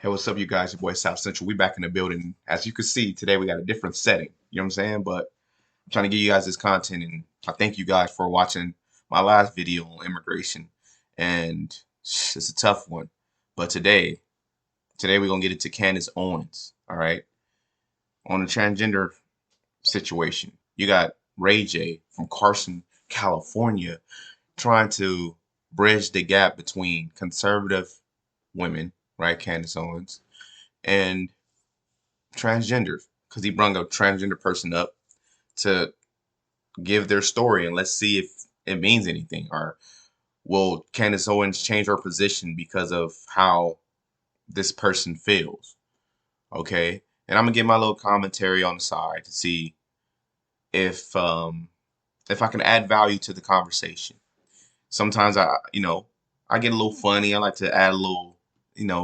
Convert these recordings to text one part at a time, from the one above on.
Hey, what's up, you guys? Your boy South Central. We back in the building. As you can see, today we got a different setting. You know what I'm saying? But I'm trying to give you guys this content, and I thank you guys for watching my last video on immigration. And it's a tough one. But today we're gonna get into Candace Owens. All right, on the transgender situation. You got Ray J from Carson, California, trying to bridge the gap between conservative women, right, Candace Owens, and transgender, because he brung a transgender person up to give their story, and let's see if it means anything, or will Candace Owens change her position because of how this person feels. Okay, and I'm gonna give my little commentary on the side to see if if I can add value to the conversation. Sometimes I get a little funny. I like to add a little,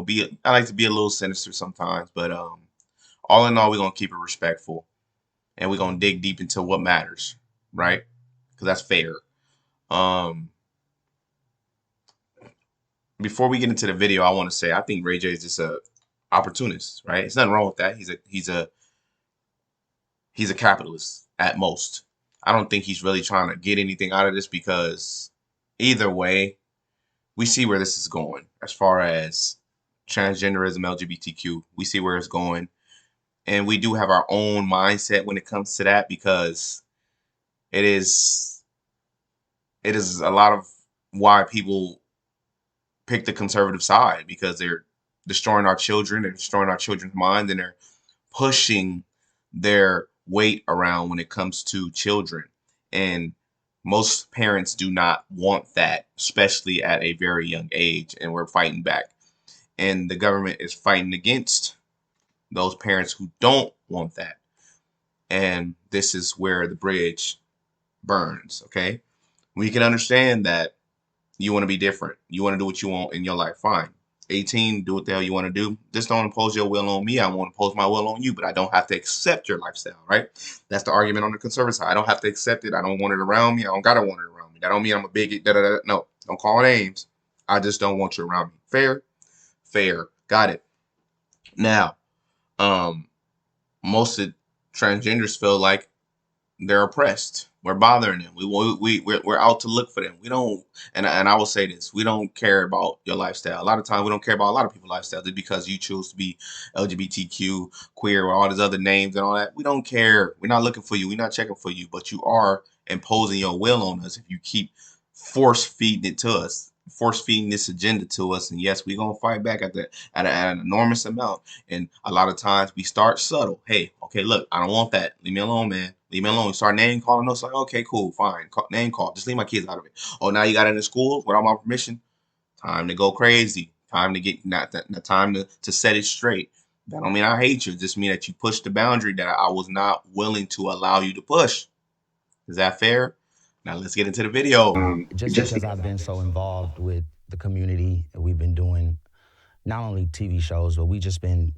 be I like to be a little sinister sometimes, but all in all, we're gonna keep it respectful, and we're gonna dig deep into what matters, right? Because that's fair. Um, Before we get into the video, I want to say I think Ray J is just a opportunist, right? There's nothing wrong with that. He's a capitalist at most. I don't think he's really trying to get anything out of this, because either way, we see where this is going as far as transgenderism, LGBTQ. We see where it's going, and we do have our own mindset when it comes to that, because it is it is a lot of why people pick the conservative side, because they're destroying our children, they're destroying our children's minds, and they're pushing their weight around when it comes to children. And most parents do not want that, especially at a very young age, and we're fighting back. And the government is fighting against those parents who don't want that. And this is where the bridge burns, okay? We can understand that you want to be different. You want to do what you want in your life. Fine. 18, do what the hell you want to do. Just don't impose your will on me. I won't impose my will on you, but I don't have to accept your lifestyle, right? That's the argument on the conservative side. I don't have to accept it. I don't want it around me. I don't gotta want it around me. That don't mean I'm a bigot. Da, da, da. No, don't call names. I just don't want you around me. Fair? Fair. Got it. Now, um, most of transgenders feel like they're oppressed. We're bothering them. We're out to look for them. We don't, and I will say this: we don't care about your lifestyle. A lot of times, we don't care about a lot of people's lifestyle just because you choose to be LGBTQ, queer, or all these other names and all that. We don't care. We're not looking for you. We're not checking for you. But you are imposing your will on us if you keep force feeding it to us, force feeding this agenda to us. And yes, we're gonna fight back at an enormous amount. And a lot of times we start subtle. Hey, okay, look, I don't want that. Leave me alone, man. Leave me alone. You start name calling us, like, okay, cool, fine. Name call. Just leave my kids out of it. Oh, now you got it in school without my permission. Time to go crazy. Time to get not time to set it straight. That don't mean I hate you. It just mean that you pushed the boundary that I was not willing to allow you to push. Is that fair? Now let's get into the video. Just because I've been so involved with the community, we've been doing not only TV shows, but we just been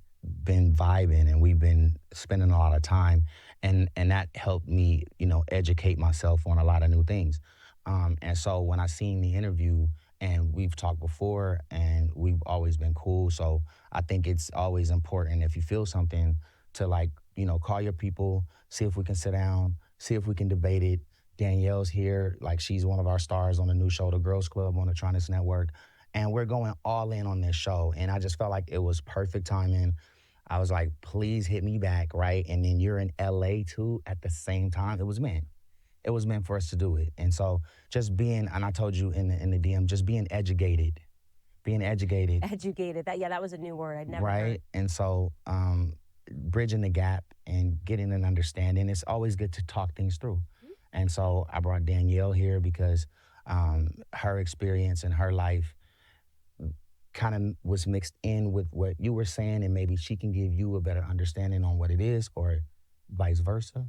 vibing, and we've been spending a lot of time, and that helped me, educate myself on a lot of new things. And so when I seen the interview, and we've talked before, and we've always been cool. So I think it's always important, if you feel something, to, like, call your people, see if we can sit down, see if we can debate it. Danielle's here, like, she's one of our stars on the new show, The Girls Club, on the Tronics Network, and we're going all in on this show. And I just felt like it was perfect timing. I was like, please hit me back, right? And then you're in LA too at the same time. It was meant for us to do it. And so just being, and I told you in the DM, just being educated, Educated. That was a new word I'd never right? heard. And so bridging the gap and getting an understanding. It's always good to talk things through. And so I brought Danielle here because her experience and her life kind of was mixed in with what you were saying, and maybe she can give you a better understanding on what it is, or vice versa.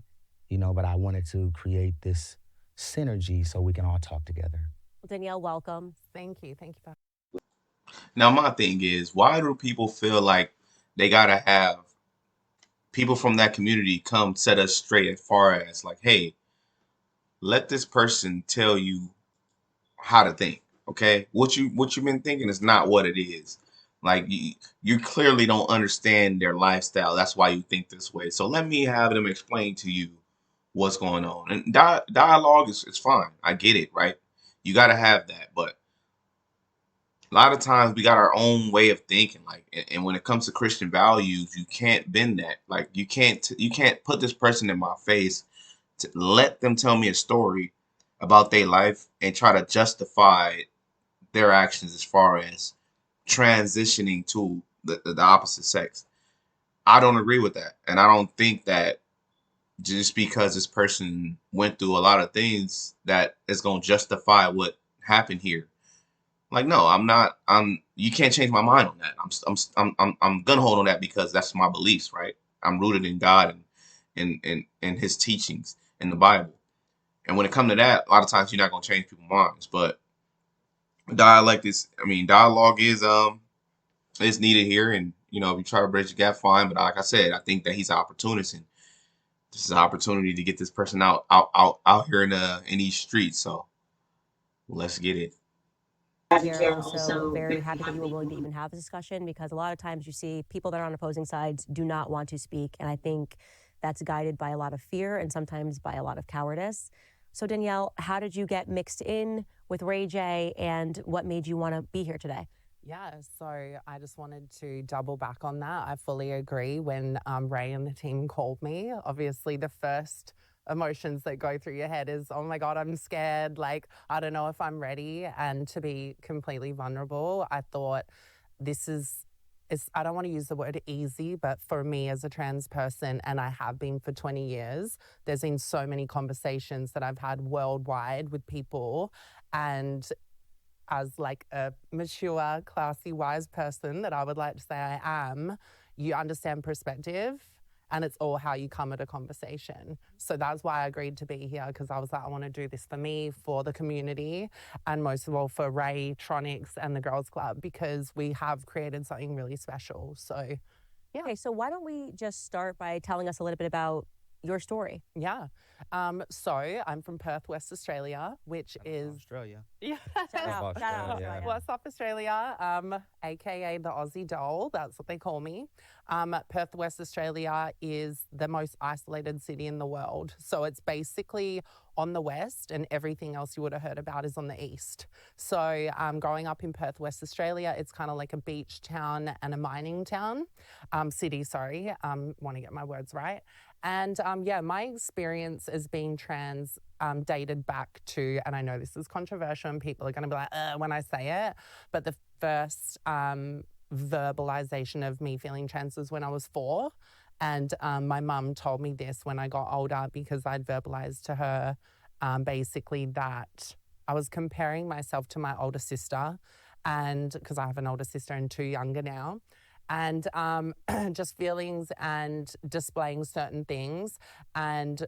But I wanted to create this synergy so we can all talk together. Well, Danielle, welcome. Thank you. Thank you. Now my thing is, why do people feel like they gotta have people from that community come set us straight, as far as like, hey, let this person tell you how to think. Okay, what you've been thinking is not what it is. Like you clearly don't understand their lifestyle. That's why you think this way. So let me have them explain to you what's going on. And dialogue is fine. I get it, right? You got to have that, but a lot of times we got our own way of thinking. Like, and when it comes to Christian values, you can't bend that. Like, you can't put this person in my face to let them tell me a story about their life and try to justify their actions as far as transitioning to the opposite sex. I don't agree with that. And I don't think that just because this person went through a lot of things that is going to justify what happened here. Like, no, I'm not. You can't change my mind on that. I'm gonna hold on that because that's my beliefs, right? I'm rooted in God and His teachings in the Bible. And when it comes to that, a lot of times you're not gonna change people's minds. But dialogue is needed here, and if you try to bridge the gap, fine. But like I said, I think that he's an opportunist, and this is an opportunity to get this person out here in these streets. So let's get it. Here, also very happy that you were willing to even have this discussion, because a lot of times you see people that are on opposing sides do not want to speak. And I think that's guided by a lot of fear and sometimes by a lot of cowardice. So Danielle, how did you get mixed in with Ray J, and what made you want to be here today? Yeah, so I just wanted to double back on that. I fully agree. When Ray and the team called me, obviously the first emotions that go through your head is, oh my God, I'm scared. Like, I don't know if I'm ready. And to be completely vulnerable, I thought this is, I don't want to use the word easy, but for me as a trans person, and I have been for 20 years, there's been so many conversations that I've had worldwide with people. And as like a mature, classy, wise person that I would like to say I am, you understand perspective, and it's all how you come at a conversation. So that's why I agreed to be here, because I was like, I want to do this for me, for the community, and most of all for Ray, Tronics, and the Girls Club, because we have created something really special. So, yeah. Okay, so why don't we just start by telling us a little bit about your story? Yeah. So I'm from Perth, West Australia, which is Australia. Yeah. Shout out, Australia. Australia. What's up, Australia? AKA the Aussie doll. That's what they call me. Perth, West Australia is the most isolated city in the world. So it's basically on the west, and everything else you would have heard about is on the east. So growing up in Perth, West Australia, it's kind of like a beach town and a mining town. City, sorry. Want to get my words right. And yeah, my experience as being trans dated back to, and I know this is controversial and people are going to be like, when I say it, but the first verbalization of me feeling trans was when I was 4. And my mum told me this when I got older, because I'd verbalized to her basically that I was comparing myself to my older sister, and because I have an older sister and 2 younger now. And just feelings and displaying certain things. And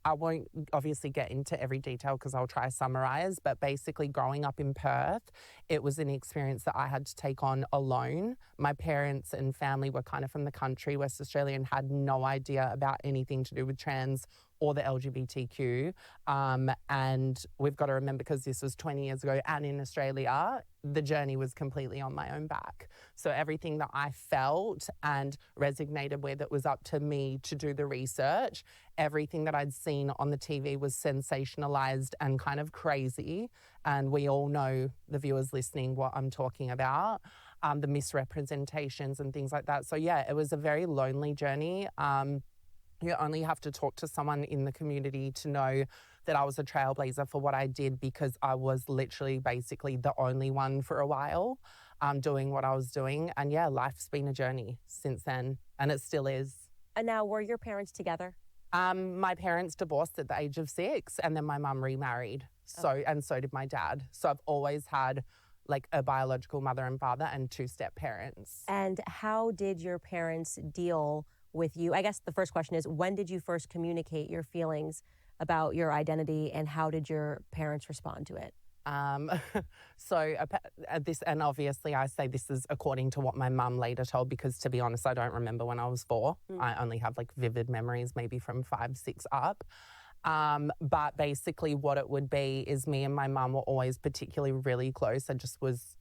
I won't obviously get into every detail because I'll try to summarize, but basically growing up in Perth, it was an experience that I had to take on alone. My parents and family were kind of from the country, West Australia, and had no idea about anything to do with trans or the LGBTQ. And we've got to remember, because this was 20 years ago, and in Australia, the journey was completely on my own back. So everything that I felt and resonated with, it was up to me to do the research. Everything that I'd seen on the TV was sensationalized and kind of crazy. And we all know, the viewers listening, what I'm talking about, the misrepresentations and things like that. So yeah, it was a very lonely journey. You only have to talk to someone in the community to know that I was a trailblazer for what I did, because I was literally basically the only one for a while doing what I was doing. And yeah, life's been a journey since then, and it still is. And now, were your parents together? My parents divorced at the age of 6, and then my mum remarried. And so did my dad. So I've always had like a biological mother and father and 2-step parents. And how did your parents deal with you? I guess the first question is, when did you first communicate your feelings about your identity, and how did your parents respond to it? So this, and obviously I say this is according to what my mum later told, because to be honest, I don't remember when I was 4. I only have like vivid memories, maybe from 5, 6 up. But basically what it would be is, me and my mum were always particularly really close. I just was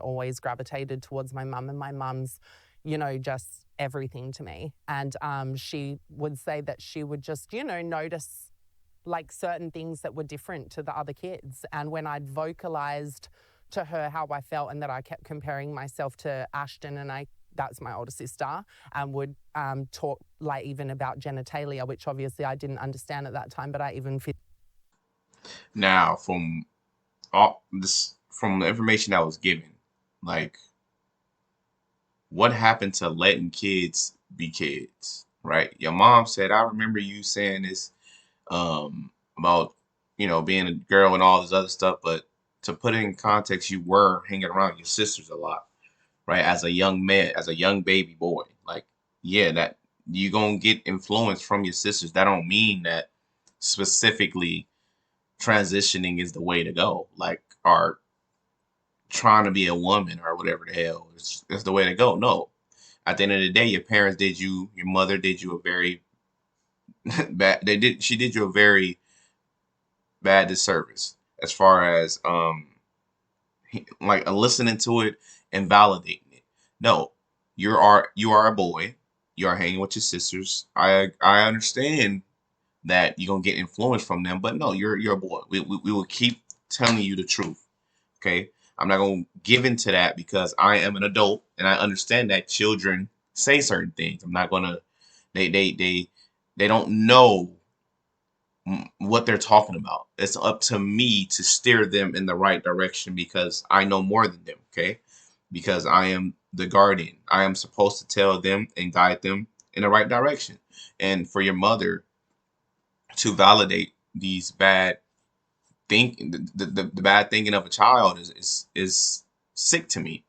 always gravitated towards my mum, and my mum's, just everything to me. And she would say that she would just, notice like certain things that were different to the other kids. And when I'd vocalized to her how I felt and that I kept comparing myself to Ashton, and that's my older sister, and would talk like even about genitalia, which obviously I didn't understand at that time, but I even Now, from from the information that was given, like, what happened to letting kids be kids, right? Your mom said, I remember you saying this about, being a girl and all this other stuff, but to put it in context, you were hanging around your sisters a lot, right? As a young man, as a young baby boy, like, yeah, that you gonna get influence from your sisters. That don't mean that specifically transitioning is the way to go, like, or trying to be a woman or whatever the hell is the way to go. No, at the end of the day, your mother did you a very bad. She did you a very bad disservice as far as like listening to it and validating it. No, you are a boy. You are hanging with your sisters. I understand that you're gonna get influence from them, but no, you're a boy. We will keep telling you the truth. Okay, I'm not gonna give into that because I am an adult and I understand that children say certain things. I'm not gonna. They don't know what they're talking about. It's up to me to steer them in the right direction because I know more than them, okay? Because I am the guardian. I am supposed to tell them and guide them in the right direction. And for your mother to validate these bad thinking, the bad thinking of a child is sick to me.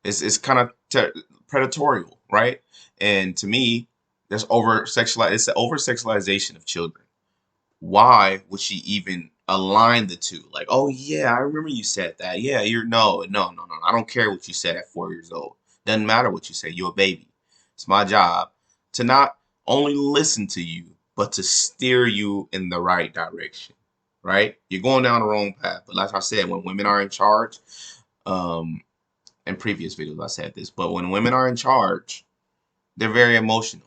It's kind of predatorial, right? And to me, there's over sexualize. It's the over sexualization of children. Why would she even align the two? Like, oh yeah, I remember you said that. Yeah, you're no. I don't care what you said at 4 years old. Doesn't matter what you say. You're a baby. It's my job to not only listen to you, but to steer you in the right direction. Right? You're going down the wrong path. But like I said, when women are in charge, um, in previous videos I said this, but when women are in charge, they're very emotional.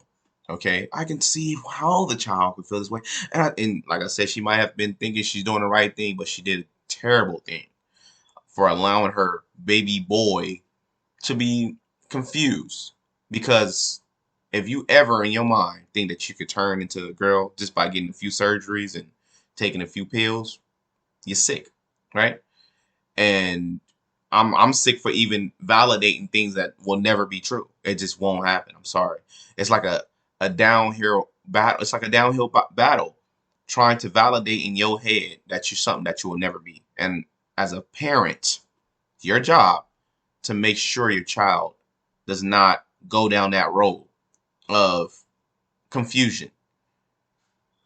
Okay, I can see how the child could feel this way, and like I said, she might have been thinking she's doing the right thing, but she did a terrible thing for allowing her baby boy to be confused. Because if you ever in your mind think that you could turn into a girl just by getting a few surgeries and taking a few pills, you're sick, right? And I'm sick for even validating things that will never be true. It just won't happen. I'm sorry. It's like a downhill battle. It's like a downhill battle, trying to validate in your head that you're something that you will never be. And as a parent, it's your job to make sure your child does not go down that road of confusion.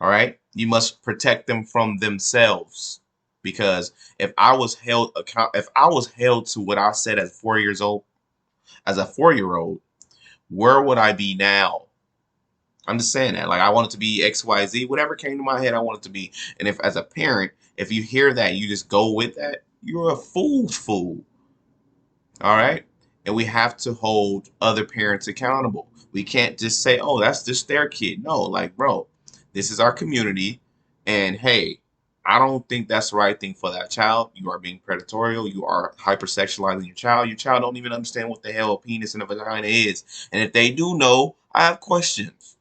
All right, you must protect them from themselves, because if I was held to what I said at 4 years old, as a 4 year old, where would I be now? I'm just saying that. Like, I wanted to be XYZ, whatever came to my head, I wanted to be. And if, as a parent, if you hear that, you just go with that, you're a fool's fool. All right. And we have to hold other parents accountable. We can't just say, oh, that's just their kid. No, like, bro, this is our community. And hey, I don't think that's the right thing for that child. You are being predatorial. You are hypersexualizing your child. Your child don't even understand what the hell a penis and a vagina is. And if they do know, I have questions.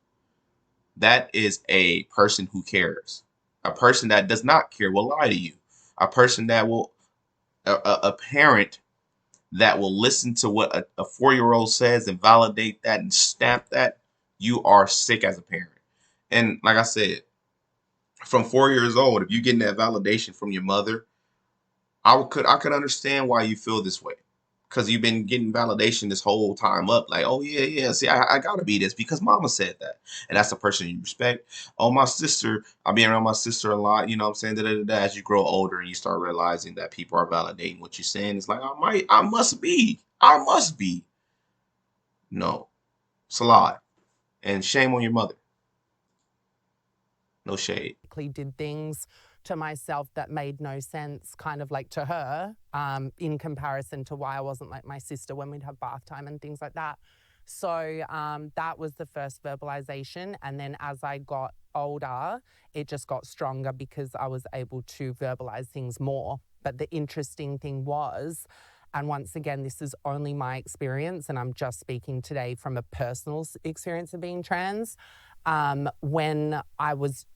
That is a person who cares. A person that does not care will lie to you. A person that will, a parent that will listen to what a 4 year old says and validate that and stamp that, you are sick as a parent. And like I said, from 4 years old, if you're getting that validation from your mother, I could understand why you feel this way. Because you've been getting validation this whole time up, like, oh yeah, yeah. See, I gotta be this because mama said that. And that's the person you respect. Oh, my sister, I'll be around my sister a lot, you know what I'm saying? Da, da, da, da. As you grow older and you start realizing that people are validating what you're saying, it's like, I must be. I must be. No. It's a lie. And shame on your mother. No shade. did things to myself that made no sense, kind of like to her, in comparison to why I wasn't like my sister when we'd have bath time and things like that. So that was the first verbalization. And then as I got older, it just got stronger because I was able to verbalize things more. But the interesting thing was, and once again, this is only my experience, and I'm just speaking today from a personal experience of being trans, when I was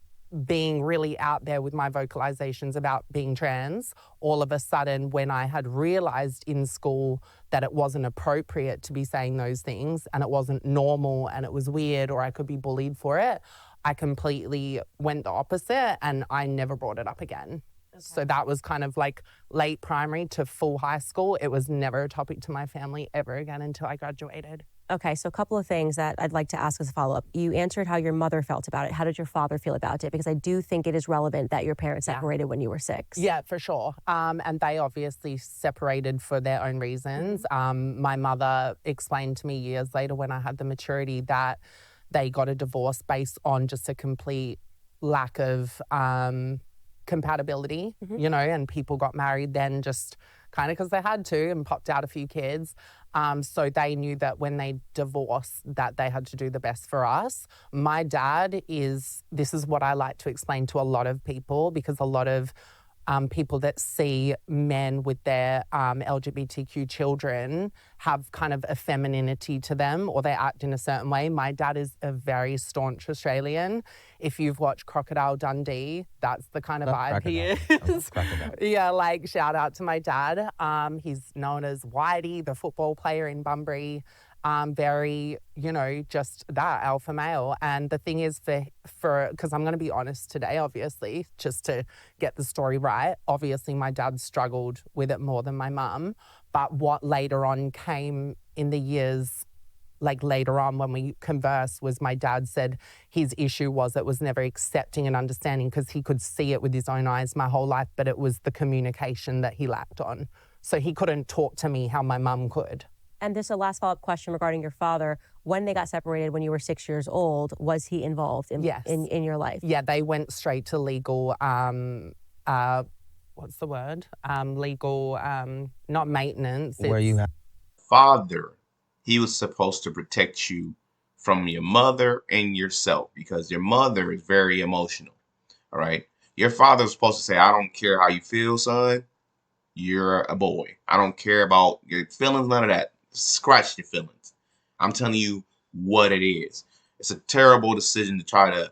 being really out there with my vocalizations about being trans, all of a sudden, when I had realized in school that it wasn't appropriate to be saying those things and it wasn't normal and it was weird or I could be bullied for it, I completely went the opposite and I never brought it up again. Okay. So that was kind of like late primary to full high school. It was never a topic to my family ever again until I graduated. Okay, so a couple of things that I'd like to ask as a follow-up. You answered how your mother felt about it. How did your father feel about it? Because I do think it is relevant that your parents separated when you were 6. Yeah, for sure. And they obviously separated for their own reasons. My mother explained to me years later when I had the maturity that they got a divorce based on just a complete lack of compatibility, you know, and people got married then just kind of because they had to and popped out a few kids. So they knew that when they divorced that they had to do the best for us. My dad this is what I like to explain to a lot of people because a lot of people that see men with their LGBTQ children have kind of a femininity to them or they act in a certain way. My dad is a very staunch Australian. If you've watched Crocodile Dundee, that's the kind of vibe he is. Yeah, like shout out to my dad. He's known as Whitey, the football player in Bunbury. Very, you know, just that alpha male. And the thing is for because I'm going to be honest today, obviously, just to get the story right. Obviously, my dad struggled with it more than my mum. But what later on came in the years, like later on when we conversed, was my dad said his issue was it was never accepting and understanding because he could see it with his own eyes my whole life, but it was the communication that he lacked on. So he couldn't talk to me how my mum could. And this is a last follow-up question regarding your father. When they got separated when you were 6 years old, was he involved in your life? Yeah, they went straight to legal, what's the word? Legal, not maintenance. Where you have Father, he was supposed to protect you from your mother and yourself because your mother is very emotional. All right. Your father was supposed to say, I don't care how you feel, son. You're a boy. I don't care about your feelings, none of that. Scratch your feelings. I'm telling you what it is. It's a terrible decision to try to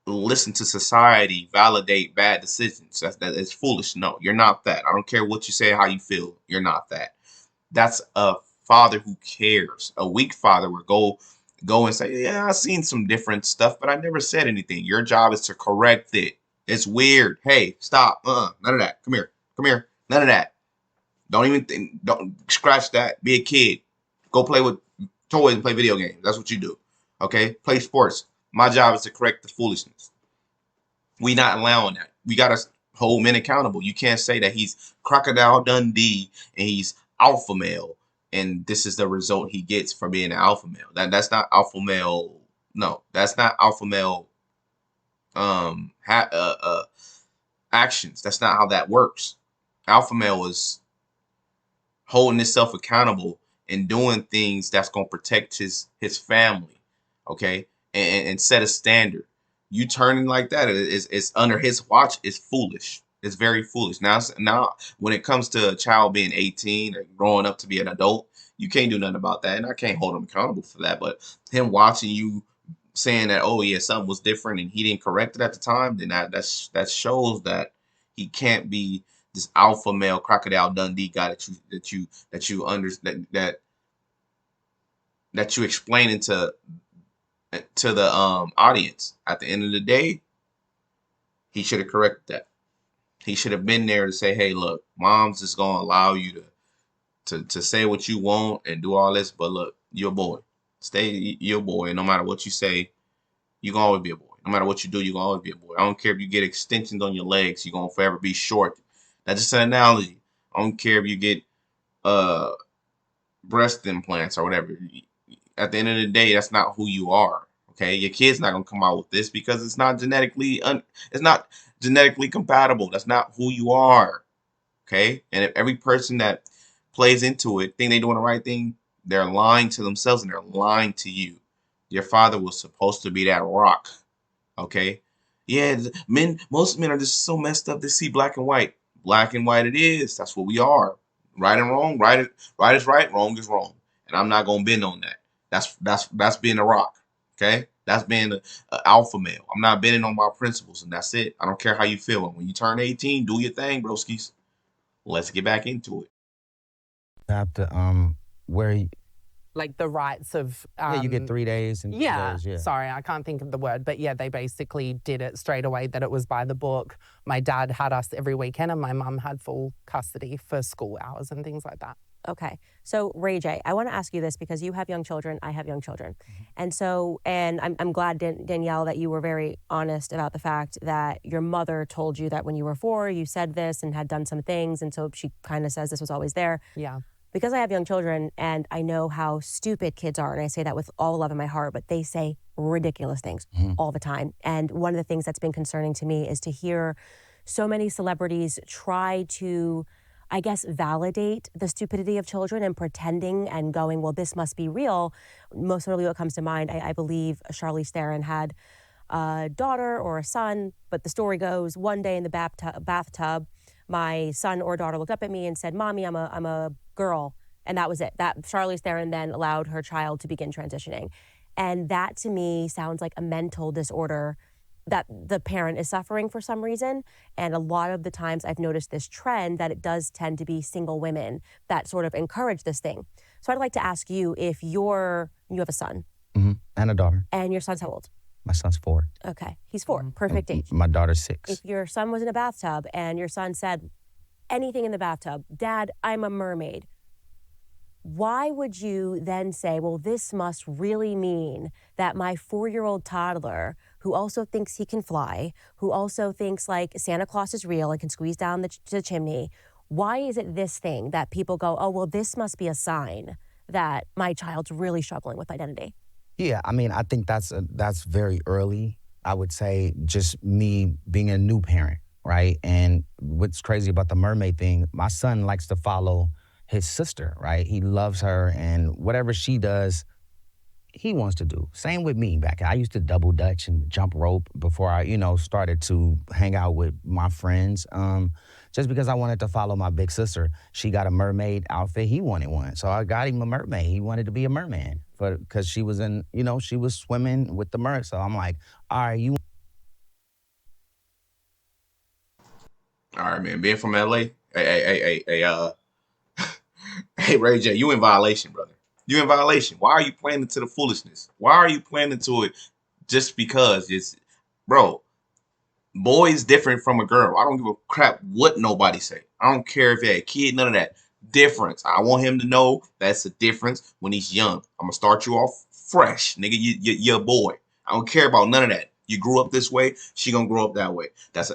listen to society validate bad decisions. That is foolish. No, you're not that. I don't care what you say, how you feel. You're not that. That's a father who cares. A weak father would go and say, yeah, I've seen some different stuff, but I never said anything. Your job is to correct it. It's weird. Hey, stop. None of that. Come here. None of that. Don't even think, don't scratch that. Be a kid. Go play with toys and play video games. That's what you do. Okay? Play sports. My job is to correct the foolishness. We not allowing that. We got to hold men accountable. You can't say that he's Crocodile Dundee and he's alpha male and this is the result he gets for being an alpha male. That's not alpha male. No, that's not alpha male actions. That's not how that works. Alpha male is holding himself accountable and doing things that's going to protect his family, okay, and set a standard. You turning like that is under his watch is foolish. It's very foolish. Now, when it comes to a child being 18 or growing up to be an adult, you can't do nothing about that, and I can't hold him accountable for that. But him watching you saying that, oh yeah, something was different and he didn't correct it at the time, then that shows that he can't be this alpha male Crocodile Dundee guy that you understand that you explaining to the audience. At the end of the day, he should have corrected that. He should have been there to say, hey, look, mom's just gonna allow you to say what you want and do all this, but look, you're a boy. Stay your boy, and no matter what you say, you're gonna always be a boy. No matter what you do, you're gonna always be a boy. I don't care if you get extensions on your legs, you're gonna forever be short. That's just an analogy. I don't care if you get breast implants or whatever. At the end of the day, that's not who you are. Okay, your kid's not gonna come out with this because it's not genetically compatible. That's not who you are. Okay, and if every person that plays into it think they're doing the right thing, they're lying to themselves and they're lying to you. Your father was supposed to be that rock. Okay, yeah, most men are just so messed up. They see black and white. Black and white it is. That's what we are. Right and wrong. Right is right. Wrong is wrong. And I'm not gonna bend on that. That's being a rock. Okay, that's being a alpha male. I'm not bending on my principles, and that's it. I don't care how you feel. And when you turn 18, do your thing, broskies. Let's get back into it. You have to where Like the rights of you get 3 days and 2 yeah, days, yeah. sorry, I can't think of the word, but yeah, they basically did it straight away that it was by the book. My dad had us every weekend and my mum had full custody for school hours and things like that. Okay. So, Ray J, I want to ask you this because you have young children, I have young children. And I'm glad, Danielle, that you were very honest about the fact that your mother told you that when you were 4, you said this and had done some things. And so she kind of says this was always there. Yeah. Because I have young children and I know how stupid kids are, and I say that with all love in my heart, but they say ridiculous things all the time. And one of the things that's been concerning to me is to hear so many celebrities try to, I guess, validate the stupidity of children and pretending and going, well, this must be real. Most notably what comes to mind, I believe Charlize Theron had a daughter or a son, but the story goes one day in the bathtub, my son or daughter looked up at me and said, Mommy, I'm a girl. And that was it. That Charlize Theron then allowed her child to begin transitioning. And that to me sounds like a mental disorder that the parent is suffering for some reason. And a lot of the times I've noticed this trend that it does tend to be single women that sort of encourage this thing. So I'd like to ask you if you have a son. And a daughter. And your son's how old? My son's 4. Okay, he's 4, perfect age. My daughter's 6. If your son was in a bathtub and your son said anything in the bathtub, Dad, I'm a mermaid, why would you then say, well, this must really mean that my 4-year-old toddler, who also thinks he can fly, who also thinks like Santa Claus is real and can squeeze down the chimney, why is it this thing that people go, oh, well, this must be a sign that my child's really struggling with identity? Yeah, I mean, I think that's very early. I would say just me being a new parent, right? And what's crazy about the mermaid thing, my son likes to follow his sister, right? He loves her, and whatever she does, he wants to do. Same with me back. I used to double dutch and jump rope before I, started to hang out with my friends. Just because I wanted to follow my big sister. She got a mermaid outfit. He wanted one. So I got him a mermaid. He wanted to be a merman because she was she was swimming with the mer. So I'm like, all right, you. All right, man. Being from LA, hey, Ray J, you in violation, brother. You in violation. Why are you playing into the foolishness? Why are you playing into it just because bro, boy is different from a girl. I don't give a crap what nobody say. I don't care if he had a kid, none of that. Difference. I want him to know that's the difference when he's young. I'm going to start you off fresh, nigga. You're a boy. I don't care about none of that. You grew up this way, she going to grow up that way. That's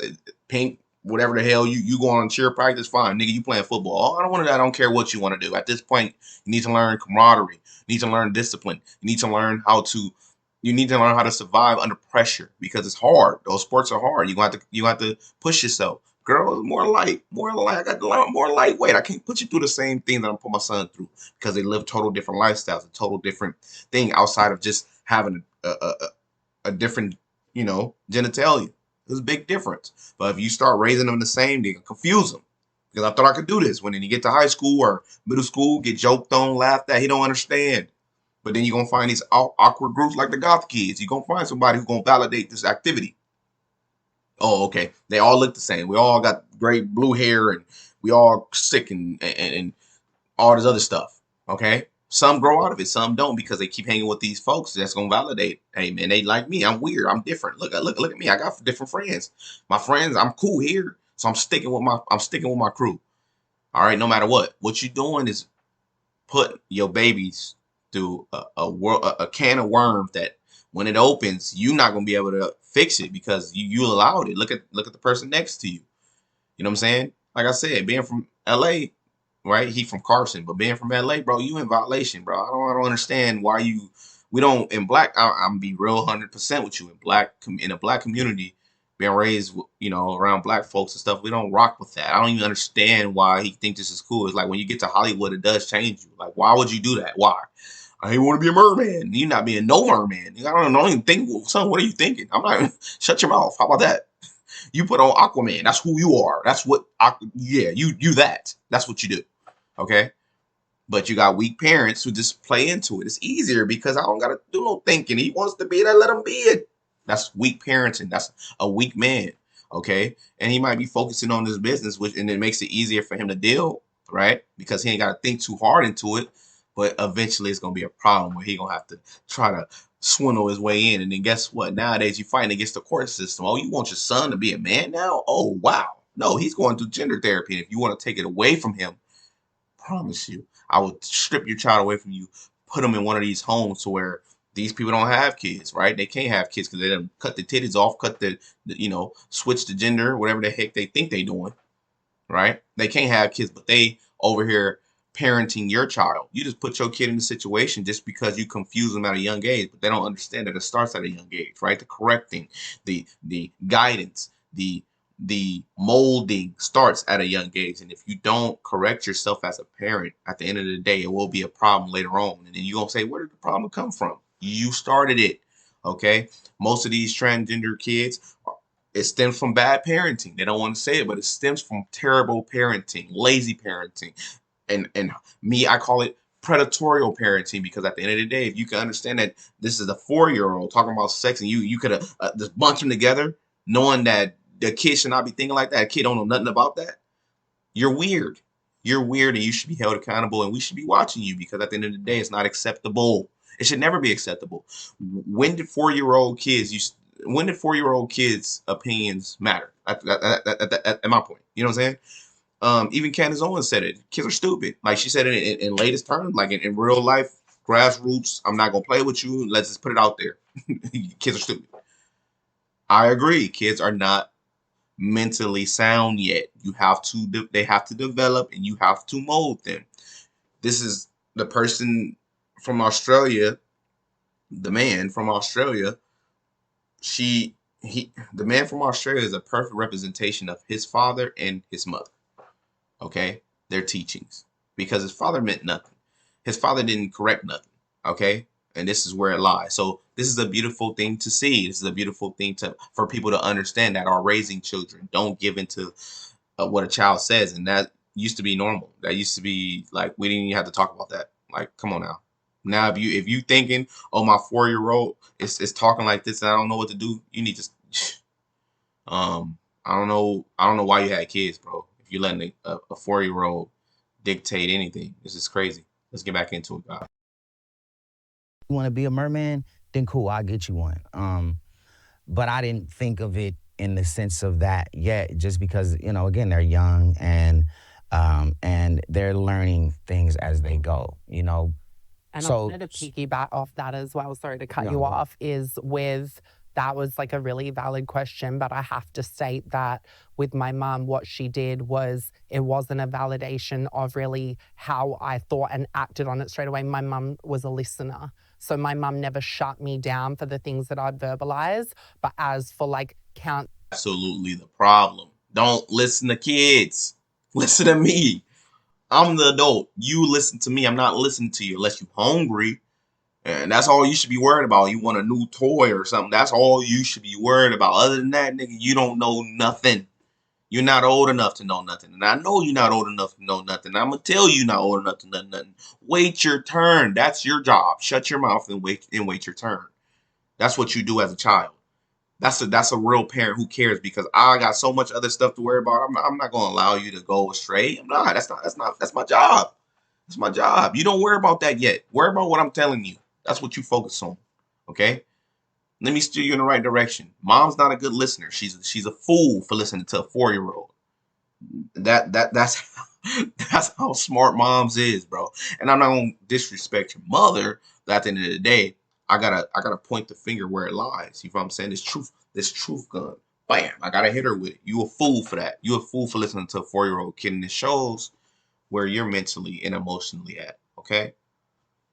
pink, whatever the hell you go on cheer practice, fine. Nigga, you playing football. Oh, I don't want to. I don't care what you want to do. At this point, you need to learn camaraderie. You need to learn discipline. You need to learn how to survive under pressure because it's hard. Those sports are hard. You have to push yourself. Girls more light. I got more lightweight. I can't put you through the same thing that I'm putting my son through because they live total different lifestyles, a total different thing outside of just having a different, genitalia. There's a big difference. But if you start raising them the same, they can confuse them. Because I thought I could do this. When you get to high school or middle school, get joked on, laughed at, he don't understand. But then you're going to find these awkward groups like the goth kids. You're going to find somebody who's going to validate this activity. Oh, okay. They all look the same. We all got great blue hair and we all sick and all this other stuff. Okay. Some grow out of it. Some don't because they keep hanging with these folks. That's going to validate. Hey, man, they like me. I'm weird. I'm different. Look at me. I got different friends. My friends, I'm cool here. So I'm sticking with my crew. All right. No matter what you're doing is put your babies through a can of worms that when it opens, you're not gonna be able to fix it because you allowed it. Look at the person next to you. You know what I'm saying? Like I said, being from LA, right? He from Carson, but being from LA, bro, you in violation, bro. I don't understand why We don't in black. I'm be real 100% with you in a black community, being raised around black folks and stuff. We don't rock with that. I don't even understand why he thinks this is cool. It's like when you get to Hollywood, it does change you. Like, why would you do that? Why? I want to be a merman. You're not being no merman. I don't even think. Son, what are you thinking? I'm not. Shut your mouth. How about that? You put on Aquaman. That's who you are. That's what. Yeah, you that. That's what you do. Okay. But you got weak parents who just play into it. It's easier because I don't gotta do no thinking. He wants to be there, let him be it. That's weak parenting. That's a weak man. Okay. And he might be focusing on his business, and it makes it easier for him to deal, right? Because he ain't gotta think too hard into it. But eventually it's gonna be a problem where he gonna have to try to swindle his way in. And then guess what? Nowadays you fighting against the court system. Oh, you want your son to be a man now? Oh wow. No, he's going through gender therapy. And if you want to take it away from him, promise you, I will strip your child away from you, put them in one of these homes to where these people don't have kids, right? They can't have kids because they done cut the titties off, cut switch the gender, whatever the heck they think they doing, right? They can't have kids, but they over here parenting your child. You just put your kid in a situation just because you confuse them at a young age, but they don't understand that it starts at a young age, right? The correcting, the guidance, the molding starts at a young age. And if you don't correct yourself as a parent, at the end of the day, it will be a problem later on. And then you're going to say, where did the problem come from? You started it. Okay. Most of these transgender kids, it stems from bad parenting. They don't want to say it, but it stems from terrible parenting, lazy parenting. And me, I call it predatorial parenting, because at the end of the day, if you can understand that this is a 4-year-old talking about sex, and you could have just bunch them together knowing that the kid should not be thinking like that. A kid don't know nothing about that. You're weird. You're weird, and you should be held accountable, and we should be watching you, because at the end of the day, it's not acceptable. It should never be acceptable. When did 4-year-old kids when did 4-year-old kids' opinions matter? At my point, you know what I'm saying? Even Candace Owens said it. Kids are stupid. Like she said it in latest terms, like in real life, grassroots. I'm not gonna play with you. Let's just put it out there. Kids are stupid. I agree. Kids are not mentally sound yet. They have to develop, and you have to mold them. This is the person from Australia, the man from Australia. The man from Australia is a perfect representation of his father and his mother. Okay, their teachings, because his father meant nothing. His father didn't correct nothing. Okay, and this is where it lies. So this is a beautiful thing to see. This is a beautiful thing for people to understand that are raising children. Don't give into what a child says, and that used to be normal. That used to be like we didn't even have to talk about that. Like, come on now. Now, if you thinking, oh, my 4-year-old is talking like this and I don't know what to do, you need to. I don't know why you had kids, bro. If you're letting a 4-year-old dictate anything, this is crazy. Let's get back into it, guys. You want to be a merman? Then cool, I'll get you one. But I didn't think of it in the sense of that yet, just because, again, they're young and they're learning things as they go, And I wanted to piggyback off that as well, sorry to cut you off, that was like a really valid question, but I have to state that with my mum, what she did was, it wasn't a validation of really how I thought and acted on it straight away. My mum was a listener. So my mum never shut me down for the things that I'd verbalize, but as for absolutely the problem. Don't listen to kids. Listen to me. I'm the adult. You listen to me. I'm not listening to you unless you're hungry. And that's all you should be worried about. You want a new toy or something. That's all you should be worried about. Other than that, nigga, you don't know nothing. You're not old enough to know nothing. And I know you're not old enough to know nothing. I'm going to tell you you're not old enough to know nothing. Wait your turn. That's your job. Shut your mouth and wait your turn. That's what you do as a child. That's a real parent who cares, because I got so much other stuff to worry about. I'm not going to allow you to go astray. I'm not. That's my job. That's my job. You don't worry about that yet. Worry about what I'm telling you. That's what you focus on. Okay? Let me steer you in the right direction. Mom's not a good listener. She's a fool for listening to a 4-year-old. That's that's how smart moms is, bro. And I'm not gonna disrespect your mother, but at the end of the day, I gotta point the finger where it lies. You know what I'm saying? This truth gun. Bam! I gotta hit her with it. You a fool for that. You a fool for listening to a 4-year-old kid, and it shows where you're mentally and emotionally at. Okay?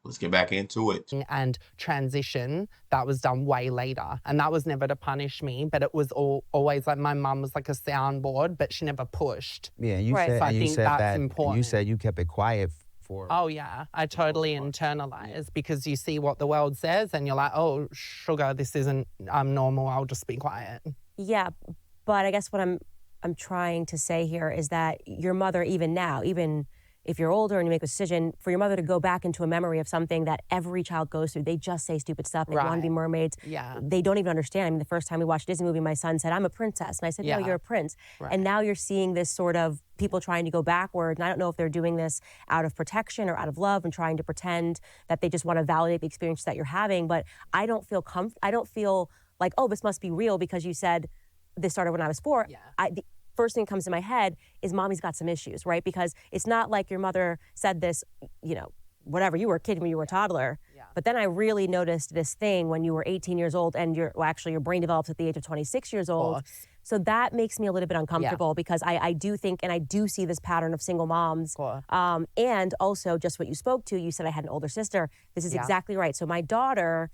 Let's get back into it. And transition, that was done way later. And that was never to punish me, but it was always like my mum was like a soundboard, but she never pushed. Yeah, and you Right. said, So I and you think said that's that, and you important. said you kept it quiet for. Oh, yeah. I totally internalize because you see what the world says and you're like, oh, sugar, this isn't normal. I'll just be quiet. Yeah, but I guess what I'm trying to say here is that your mother, even now, even if you're older and you make a decision, for your mother to go back into a memory of something that every child goes through, they just say stupid stuff. They want to be Right. mermaids. Yeah. They don't even understand. I mean, the first time we watched a Disney movie, my son said, "I'm a princess." And I said, "No, Yeah. you're a prince." Right. And now you're seeing this sort of people trying to go backwards. And I don't know if they're doing this out of protection or out of love and trying to pretend that they just want to validate the experience that you're having. But I don't feel I don't feel like, oh, this must be real because you said this started when I was 4. Yeah. The first thing that comes to my head is mommy's got some issues, right? Because it's not like your mother said this, whatever, you were a kid when you were a toddler. Yeah. But then I really noticed this thing when you were 18 years old and your brain develops at the age of 26 years old. Course. So that makes me a little bit uncomfortable because I do think, and I do see this pattern of single moms. Course. And also just what you spoke to, you said I had an older sister. This is Yeah. exactly right. So my daughter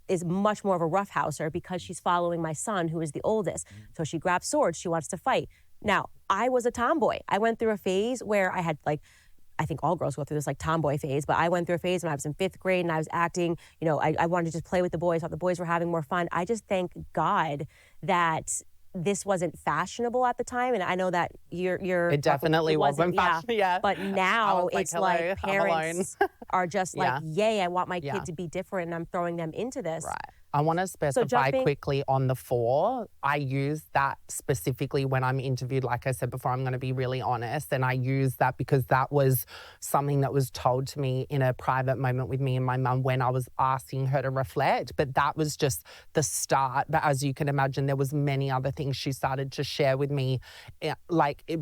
is much more of a roughhouser because she's following my son, who is the oldest. So she grabs swords, she wants to fight. Now, I was a tomboy. I went through a phase where I had I think all girls go through this tomboy phase, but I went through a phase when I was in 5th grade and I was acting, I wanted to just play with the boys, thought the boys were having more fun. I just thank God that this wasn't fashionable at the time. And I know that you're It definitely wasn't fashionable. Yeah. But now it's hello, like I'm alone. parents are just like, yay, I want my Yeah. kid to be different and I'm throwing them into this. Right. I want to specify jumping- quickly on the 4. I use that specifically when I'm interviewed. Like I said before, I'm going to be really honest. And I use that because that was something that was told to me in a private moment with me and my mum when I was asking her to reflect. But that was just the start. But as you can imagine, there was many other things she started to share with me,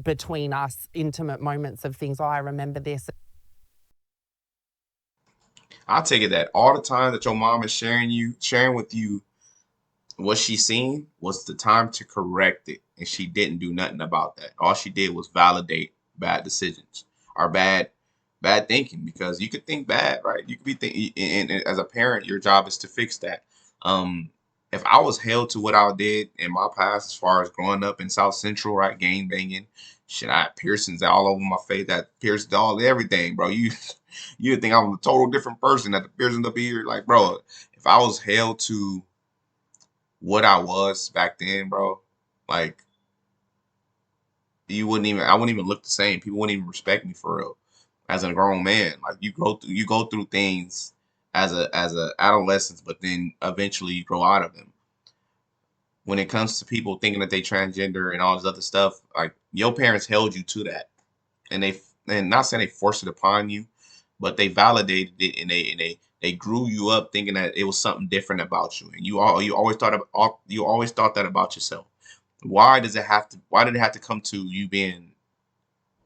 between us, intimate moments of things. Oh, I remember this. I take it that all the time that your mom is sharing with you what she's seen was the time to correct it, and she didn't do nothing about that. All she did was validate bad decisions or bad thinking, because you could think bad, right? You could be thinking, and as a parent, your job is to fix that. If I was held to what I did in my past, as far as growing up in South Central, right, gang banging, shit, I had piercings all over my face, that pierced all everything, bro. You would think I'm a total different person at the piercing up here. Like, bro, if I was held to what I was back then, bro, like I wouldn't even look the same. People wouldn't even respect me for real as a grown man. Like you go through things as a adolescence, but then eventually you grow out of them. When it comes to people thinking that they transgender and all this other stuff, like your parents held you to that, and not saying they forced it upon you, but they validated it, and they grew you up thinking that it was something different about you, and you always thought that about yourself. Why did it have to come to you being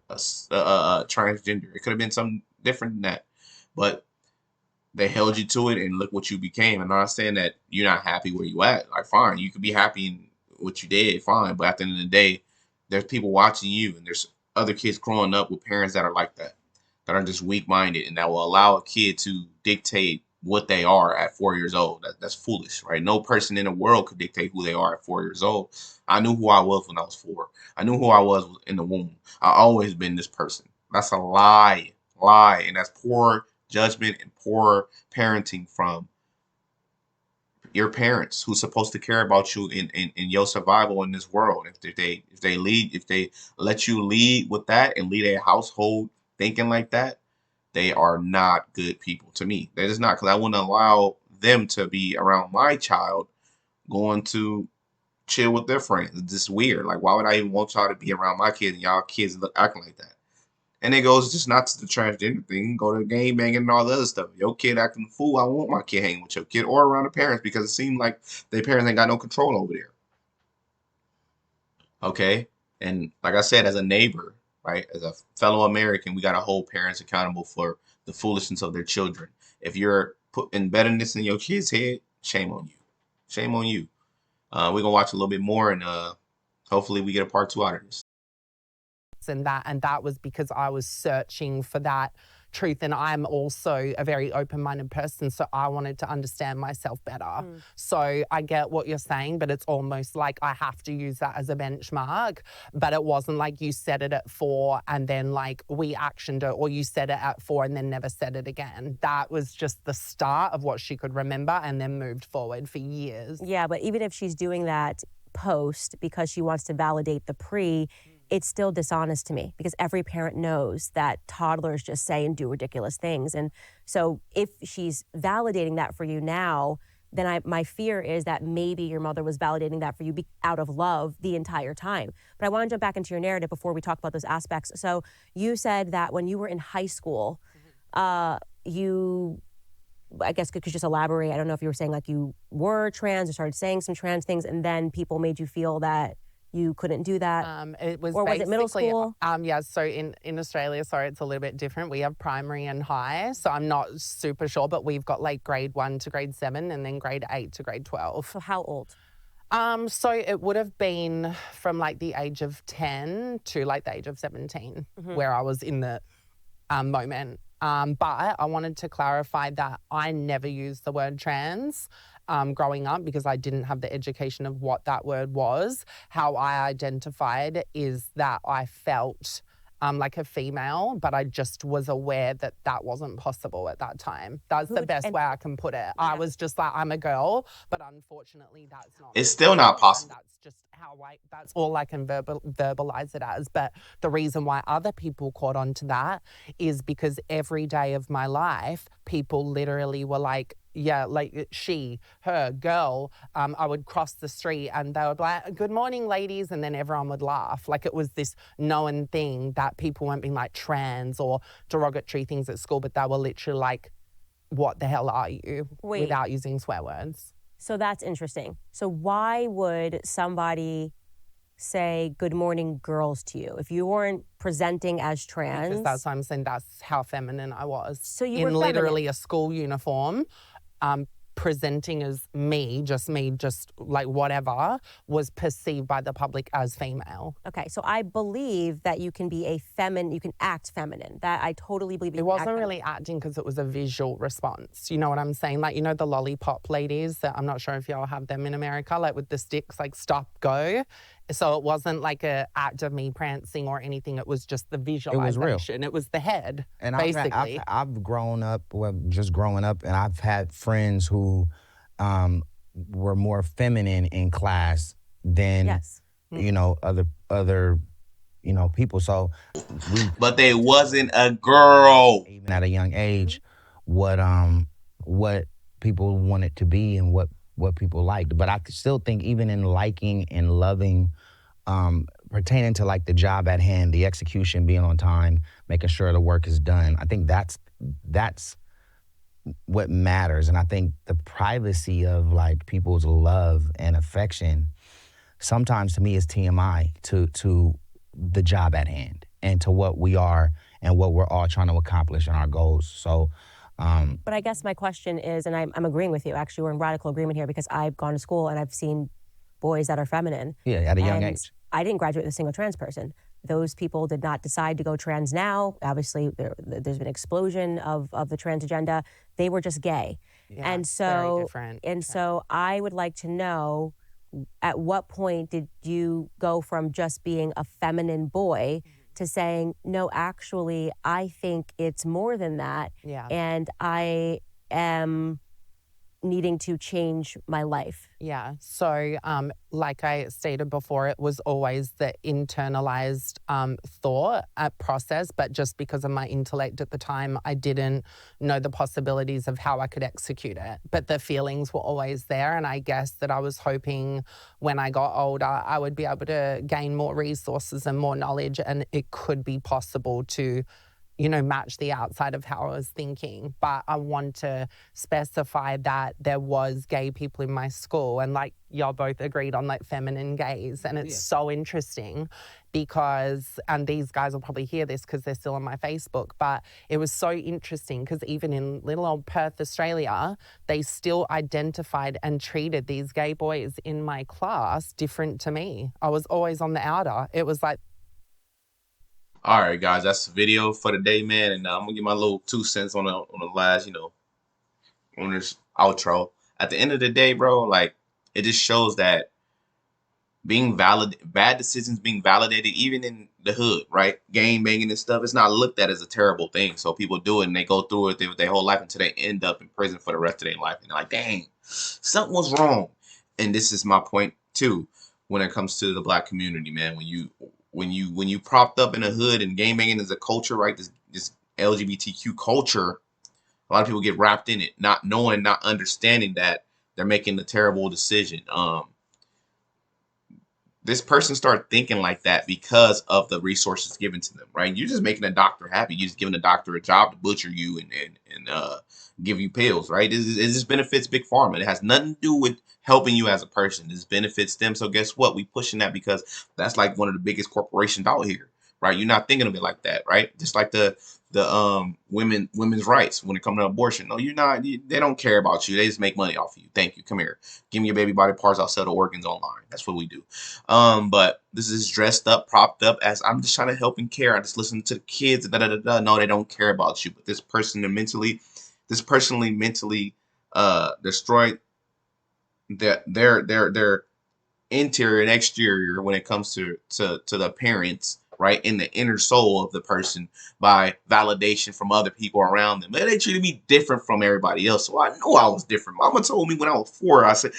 a transgender? It could have been something different than that, but they held you to it, and look what you became. I'm not saying that you're not happy where you at. Like, fine, you could be happy in what you did, fine. But at the end of the day, there's people watching you, and there's other kids growing up with parents that are like that are just weak-minded, and that will allow a kid to dictate what they are at 4 years old. That's foolish, right? No person in the world could dictate who they are at 4 years old. I knew who I was when I was 4. I knew who I was in the womb. I always been this person. That's a lie, and that's poor judgment and poor parenting from your parents, who's supposed to care about you in your survival in this world. If they let you lead with that and lead a household thinking like that, they are not good people to me. That is not, because I wouldn't allow them to be around my child going to chill with their friends. It's just weird. Like, why would I even want y'all to be around my kids and y'all kids acting like that? And it goes just not to the transgender thing, go to the game banging and all the other stuff. Your kid acting a fool, I want my kid hanging with your kid or around the parents, because it seems like their parents ain't got no control over there. Okay? And like I said, as a neighbor, right, as a fellow American, we got to hold parents accountable for the foolishness of their children. If you're embedding this in your kid's head, shame on you. Shame on you. We're going to watch a little bit more, and hopefully we get a part 2 out of this. And that was because I was searching for that truth. And I'm also a very open-minded person, so I wanted to understand myself better. So I get what you're saying, but it's almost like I have to use that as a benchmark. But it wasn't like you said it at 4 and then like we actioned it, or you said it at 4 and then never said it again. That was just the start of what she could remember and then moved forward for years. Yeah, but even if she's doing that post because she wants to validate the pre, it's still dishonest to me, because every parent knows that toddlers just say and do ridiculous things. And so if she's validating that for you now, then my fear is that maybe your mother was validating that for you out of love the entire time. But I want to jump back into your narrative before we talk about those aspects. So you said that when you were in high school, you, I guess, could just elaborate. I don't know if you were saying like you were trans or started saying some trans things and then people made you feel that you couldn't do that? It was, or was it middle school? Yeah, so in Australia, sorry, it's a little bit different. We have primary and high, so I'm not super sure, but we've got like grade 1 to grade 7 and then grade 8 to grade 12. So how old? So it would have been from like the age of 10 to like the age of 17, where I was in the moment. But I wanted to clarify that I never used the word trans growing up because I didn't have the education of what that word was. How I identified is that I felt like a female, but I just was aware that that wasn't possible at that time. That's the best way I can put it. Yeah. I was just like, I'm a girl, but unfortunately that's not. It's still not possible. That's just how that's all I can verbalize it as. But the reason why other people caught on to that is because every day of my life, people literally were like, yeah, like she, her, girl, I would cross the street and they would be like, good morning, ladies, and then everyone would laugh. Like it was this known thing that people weren't being like trans or derogatory things at school, but they were literally like, what the hell are you? Wait. Without using swear words. So that's interesting. So why would somebody say good morning girls to you if you weren't presenting as trans? Because that's what I'm saying, that's how feminine I was. So you in were literally feminine. a school uniform, presenting as me, just like whatever, was perceived by the public as female. Okay, so I believe that you can be you can act feminine. That I totally believe. It wasn't really acting because it was a visual response. You know what I'm saying? Like, you know, the lollipop ladies that I'm not sure if y'all have them in America, like with the sticks, like stop, go. So it wasn't like an act of me prancing or anything. It was just the visualization. It was the head, And basically. I've grown up, just growing up, and I've had friends who were more feminine in class than, you know, other people. So But they wasn't a girl. even at a young age, what people wanted to be and what people liked. But I still think even in liking and loving, pertaining to like the job at hand, the execution, being on time, making sure the work is done, I think that's what matters. And I think the privacy of like people's love and affection sometimes to me is TMI to the job at hand and to what we are and what we're all trying to accomplish in our goals. So but I guess my question is, and I'm agreeing with you, actually, we're in radical agreement here because I've gone to school and I've seen boys that are feminine. Yeah, at a young age. I didn't graduate with a single trans person. Those people did not decide to go trans now. Obviously, there's been an explosion of the trans agenda. They were just gay. Yeah, and so, very different. And so I would like to know, at what point did you go from just being a feminine boy to saying, no, actually, I think it's more than that. Yeah. And I am needing to change my life. Yeah. So like I stated before, it was always the internalized thought process, but just because of my intellect at the time, I didn't know the possibilities of how I could execute it. But the feelings were always there. And I guess that I was hoping when I got older, I would be able to gain more resources and more knowledge, and it could be possible to, you know, match the outside of how I was thinking. But I want to specify that there was gay people in my school, and like y'all both agreed on like feminine gays. And it's so interesting because, and these guys will probably hear this because they're still on my Facebook, but it was so interesting because even in little old Perth, Australia, they still identified and treated these gay boys in my class different to me. I was always on the outer. It was like, All right, guys, that's the video for the day, man. And I'm gonna get my little 2 cents on the last, on this outro. At the end of the day, bro, like it just shows that bad decisions being validated, even in the hood, right? Gang banging and stuff, it's not looked at as a terrible thing. So people do it and they go through it their whole life until they end up in prison for the rest of their life. And they're like, dang, something was wrong. And this is my point too, when it comes to the black community, man. When you propped up in a hood and gang banging is a culture, right? This LGBTQ culture, a lot of people get wrapped in it, not knowing, not understanding that they're making a terrible decision. This person started thinking like that because of the resources given to them, right? You're just making a doctor happy. You're just giving a doctor a job to butcher you and give you pills, right? It just benefits big pharma. It has nothing to do with helping you as a person. This benefits them. So guess what? We pushing that because that's like one of the biggest corporations out here, right? You're not thinking of it like that, right? Just like the women's rights when it comes to abortion. No, you're not. They don't care about you. They just make money off of you. Thank you. Come here. Give me your baby body parts. I'll sell the organs online. That's what we do. But this is dressed up, propped up as I'm just trying to help and care. I just listen to the kids. Da, da, da, da. No, they don't care about you. But this personally mentally destroyed their interior and exterior when it comes to the appearance, right, in the inner soul of the person by validation from other people around them. And they treated me different from everybody else, so I knew I was different. Mama told me when I was 4, I said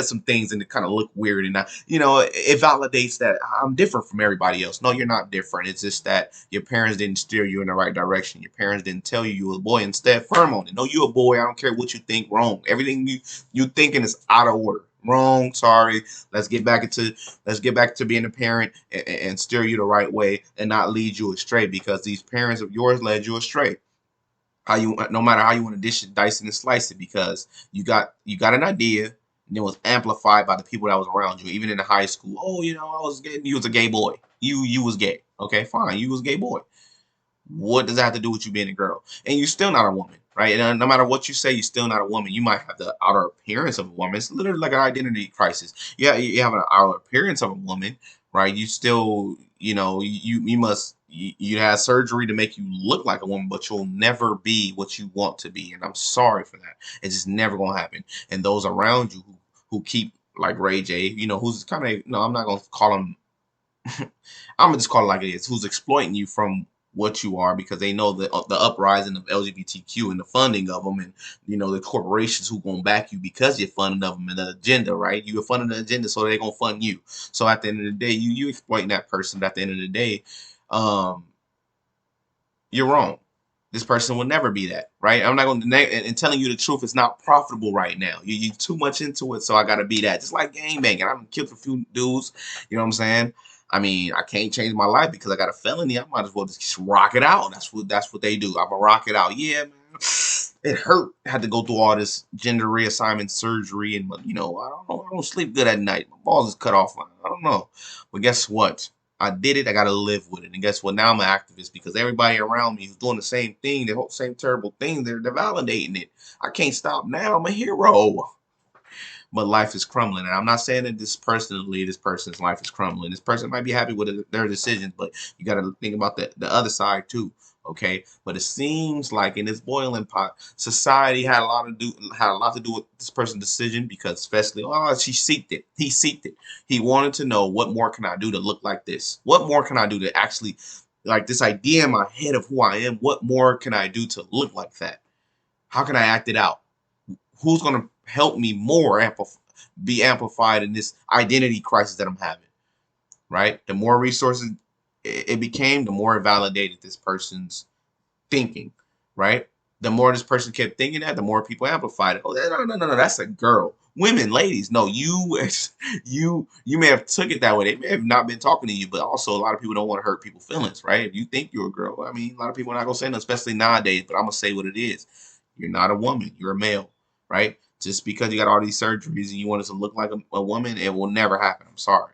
some things and it kind of looked weird, and it validates that I'm different from everybody else. No, you're not different. It's just that your parents didn't steer you in the right direction. Your parents didn't tell you were a boy and stand firm on it. No, you a boy. I don't care what you think. Wrong. Everything you thinking is out of order. Wrong. Sorry. Let's get back to being a parent and steer you the right way and not lead you astray, because these parents of yours led you astray. No matter how you want to dish it, dice it, and slice it, because you got an idea and it was amplified by the people that was around you, even in the high school. Oh, I was gay. You was a gay boy. You was gay. Okay, fine. You was a gay boy. What does that have to do with you being a girl? And you're still not a woman, right? And no matter what you say, you're still not a woman. You might have the outer appearance of a woman. It's literally like an identity crisis. Yeah, you have an outer appearance of a woman, right? You still, you had surgery to make you look like a woman, but you'll never be what you want to be. And I'm sorry for that. It's just never gonna happen. And those around you who keep, like Ray J, who's kind of, no, I'm not gonna call him. I'm gonna just call it like it is. Who's exploiting you from what you are, because they know the uprising of LGBTQ and the funding of them, and the corporations who gonna back you because you're funding of them and the agenda, right? You're funding the agenda, so they're gonna fund you. So at the end of the day, you exploiting that person. But at the end of the day, um, you're wrong. This person will never be that, right? I'm not going to, and telling you the truth, it's not profitable right now. You too much into it, so I got to be that. Just like gang banging. I've killed a few dudes, you know what I'm saying? I mean, I can't change my life because I got a felony. I might as well just rock it out. That's what they do. I'm gonna rock it out. Yeah, man. It hurt. I had to go through all this gender reassignment surgery, and I don't sleep good at night. My balls is cut off. I don't know. But guess what? I did it. I got to live with it. And guess what? Now I'm an activist because everybody around me who's doing the same thing, the whole same terrible thing, they're validating it. I can't stop now. I'm a hero. But life is crumbling. And I'm not saying that this person's life is crumbling. This person might be happy with their decisions, but you got to think about the other side too. Okay, but it seems like in this boiling pot, society had a lot to do with this person's decision, because especially, she seeked it. He seeked it. He wanted to know, what more can I do to look like this? What more can I do to actually, like, this idea in my head of who I am? What more can I do to look like that? How can I act it out? Who's going to help me be amplified in this identity crisis that I'm having, right? The more resources it became, the more it validated this person's thinking, right? The more this person kept thinking that, the more people amplified it. Oh, no, that's a girl. Women, ladies, no, you may have took it that way. They may have not been talking to you, but also a lot of people don't want to hurt people's feelings, right? If you think you're a girl, I mean, a lot of people are not gonna say nothing, especially nowadays. But I'm gonna say what it is. You're not a woman. You're a male, right? Just because you got all these surgeries and you want us to look like a woman, it will never happen. I'm sorry.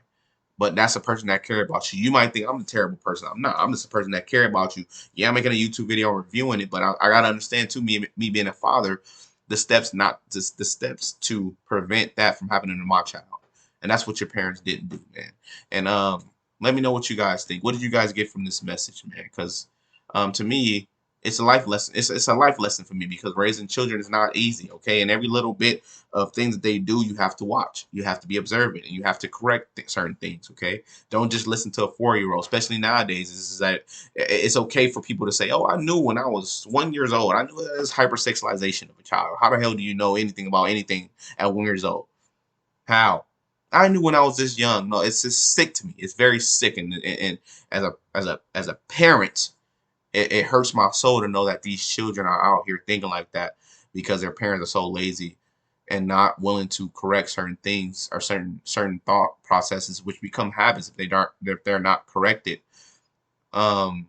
But that's a person that care about you. You might think I'm a terrible person. I'm not. I'm just a person that care about you. Yeah, I'm making a YouTube video reviewing it, but I gotta understand too, me being a father, the steps to prevent that from happening to my child. And that's what your parents didn't do, man. And Let me know what you guys think. What did you guys get from this message, man? Because to me, it's a life lesson. It's a life lesson for me because raising children is not easy, okay? And every little bit of things that they do, you have to watch. You have to be observant, and you have to correct certain things, okay? Don't just listen to a 4-year-old, especially nowadays. Is that it's okay for people to say, "Oh, I knew when I was 1 year old. I knew that was hypersexualization of a child." How the hell do you know anything about anything at 1 year old? How? I knew when I was this young. No, it's just sick to me. It's very sick, and as a parent, it hurts my soul to know that these children are out here thinking like that because their parents are so lazy and not willing to correct certain things or certain thought processes, which become habits if they're not corrected. Um,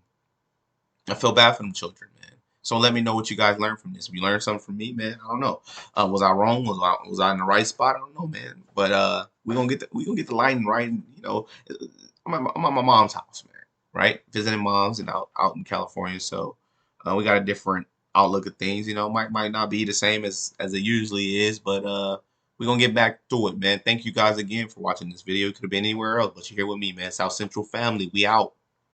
I feel bad for them children, man. So let me know what you guys learned from this. If you learned something from me, man, I don't know. Was I wrong? Was I in the right spot? I don't know, man. But we gonna get the lighting right. I'm at my mom's house, man. Right, visiting moms and out in California. So we got a different outlook at things. Might not be the same as it usually is, but we're gonna get back to it, man. Thank you guys again for watching this video. It could have been anywhere else, but you're here with me, man. South Central family. We out.